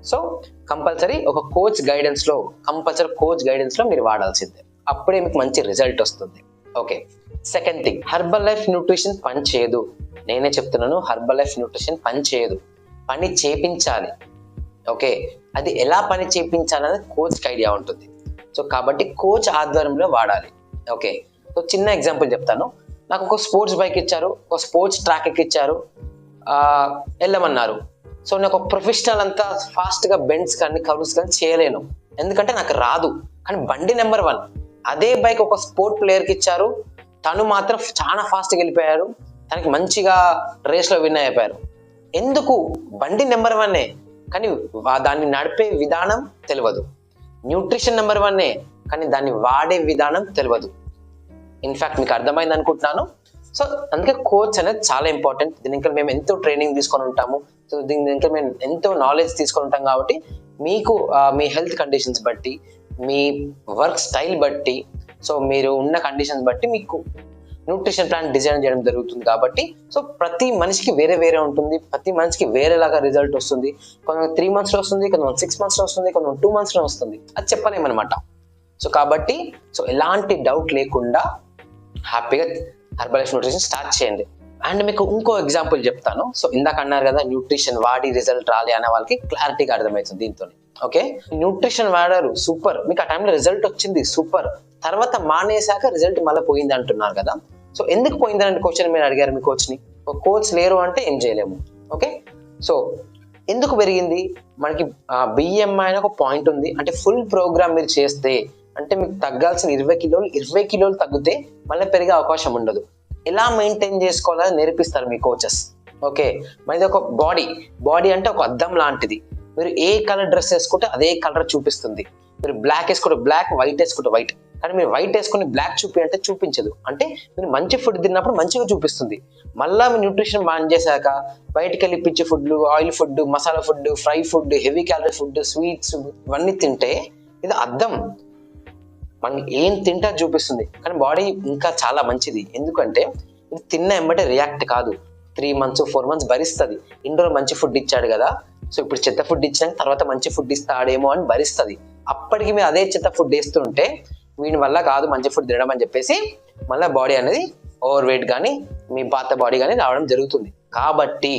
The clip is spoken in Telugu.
సో కంపల్సరీ ఒక కోచ్ గైడెన్స్ లో మీరు వాడాల్సిందే, అప్పుడే మీకు మంచి రిజల్ట్ వస్తుంది. Okay, second thing, herbal life nutrition పని చేయదు. నేనే చెప్తున్నాను, హెర్బల్ లైఫ్ న్యూట్రిషన్ పని చేయదు, పని చేపించాలి. ఓకే, అది ఎలా పని చేపించాలనేది కోచ్కి ఐడియా ఉంటుంది. సో కాబట్టి కోచ్ ఆధ్వర్యంలో వాడాలి. ఓకే, సో చిన్న ఎగ్జాంపుల్ చెప్తాను. నాకు ఒక స్పోర్ట్స్ బైక్ ఇచ్చారు, ఒక స్పోర్ట్స్ ట్రాక్ ఎక్కిచ్చారు, వెళ్ళమన్నారు. సో నేను ఒక ప్రొఫెషనల్ అంతా ఫాస్ట్గా బెండ్స్ కానీ కర్వ్స్ కానీ చేయలేను, ఎందుకంటే నాకు రాదు. కానీ బండి నెంబర్ 1 అదే బైక్ ఒక స్పోర్ట్ ప్లేయర్కి ఇచ్చారు, తను మాత్రం చాలా ఫాస్ట్గా వెళ్ళిపోయారు, తనకి మంచిగా రేస్లో విన్ అయిపోయారు. ఎందుకు? బండి నెంబర్ 1 కానీ దాన్ని నడిపే విధానం తెలియదు. న్యూట్రిషన్ నెంబర్ 1 కానీ దాన్ని వాడే విధానం తెలియదు. ఇన్ఫాక్ట్ మీకు అర్థమైంది అనుకుంటున్నాను. సో అందుకే కోచ్ అనేది చాలా ఇంపార్టెంట్. దీని ఇంకా మేము ఎంతో ట్రైనింగ్ తీసుకొని ఉంటాము, సో దీని ఇంకా మేము ఎంతో నాలెడ్జ్ తీసుకొని ఉంటాం. కాబట్టి మీకు మీ హెల్త్ కండిషన్స్ బట్టి, మీ వర్క్ స్టైల్ బట్టి, సో మీరు ఉన్న కండిషన్స్ బట్టి మీకు న్యూట్రిషన్ ప్లాన్ డిజైన్ చేయడం జరుగుతుంది. కాబట్టి సో ప్రతి మనిషికి వేరే వేరే ఉంటుంది, ప్రతి మనిషికి వేరేలాగా రిజల్ట్ వస్తుంది. కొంతమంది 3 monthsలో వస్తుంది, కొంతమంది 6 monthsలో వస్తుంది, కొంతమంది 2 monthsలో వస్తుంది. అది చెప్పలేమన్నమాట. సో కాబట్టి సో ఎలాంటి డౌట్ లేకుండా హ్యాపీగా హెర్బల్ లైఫ్ న్యూట్రిషన్ స్టార్ట్ చేయండి. అండ్ మీకు ఇంకో ఎగ్జాంపుల్ చెప్తాను. సో ఇందాక అన్నారు కదా న్యూట్రిషన్ వాడి రిజల్ట్ రాలి అనే వాళ్ళకి క్లారిటీగా అర్థమవుతుంది దీంతో. ఓకే, న్యూట్రిషన్ వాడారు, సూపర్, మీకు ఆ టైంలో రిజల్ట్ వచ్చింది, సూపర్, తర్వాత మానేశాక రిజల్ట్ మళ్ళీ పోయింది అంటున్నారు కదా. సో ఎందుకు పోయిందని క్వశ్చన్ మీరు అడిగారు మీ కోచ్ని. కోచ్ లేరు అంటే ఏం చేయలేము. ఓకే, సో ఎందుకు పెరిగింది? మనకి బిఎంఐ అనే ఒక పాయింట్ ఉంది. అంటే ఫుల్ ప్రోగ్రామ్ మీరు చేస్తే, అంటే మీకు తగ్గాల్సిన 20 కిలోలు తగ్గితే మళ్ళీ పెరిగే అవకాశం ఉండదు. ఎలా మెయింటైన్ చేసుకోవాలని నేర్పిస్తారు మీ కోచెస్. ఓకే, మనది ఒక బాడీ అంటే ఒక అద్దం లాంటిది. మీరు ఏ కలర్ డ్రెస్ వేసుకుంటే అదే కలర్ చూపిస్తుంది. మీరు బ్లాక్ వేసుకుంటే బ్లాక్, వైట్ వేసుకుంటే వైట్. కానీ మీరు వైట్ వేసుకుని బ్లాక్ అంటే చూపించదు. అంటే మీరు మంచి ఫుడ్ తిన్నప్పుడు మంచిగా చూపిస్తుంది. మళ్ళీ మీ న్యూట్రిషన్ బాన్ చేశాక బయటకు వెళ్ళి పిచ్చి ఫుడ్లు, oil food, masala food, fry food, heavy calorie food, sweets ఇవన్నీ తింటే ఇది అద్దం, మనకి ఏం తింటే చూపిస్తుంది. కానీ బాడీ ఇంకా చాలా మంచిది, ఎందుకంటే ఇది తిన్న వెంబడే రియాక్ట్ కాదు. 3 months 4 months భరిస్తుంది. ఇండోర్ మంచి ఫుడ్ ఇచ్చాడు కదా, సో ఇప్పుడు చెత్త ఫుడ్ ఇచ్చాక తర్వాత మంచి ఫుడ్ ఇస్తాడేమో అని భరిస్తుంది. అప్పటికి మీరు అదే చెత్త ఫుడ్ వేస్తుంటే వీడి వల్ల కాదు మంచి ఫుడ్ తినడం అని చెప్పేసి మళ్ళీ బాడీ అనేది ఓవర్ వెయిట్ కానీ మీ పాత బాడీ కానీ రావడం జరుగుతుంది. కాబట్టి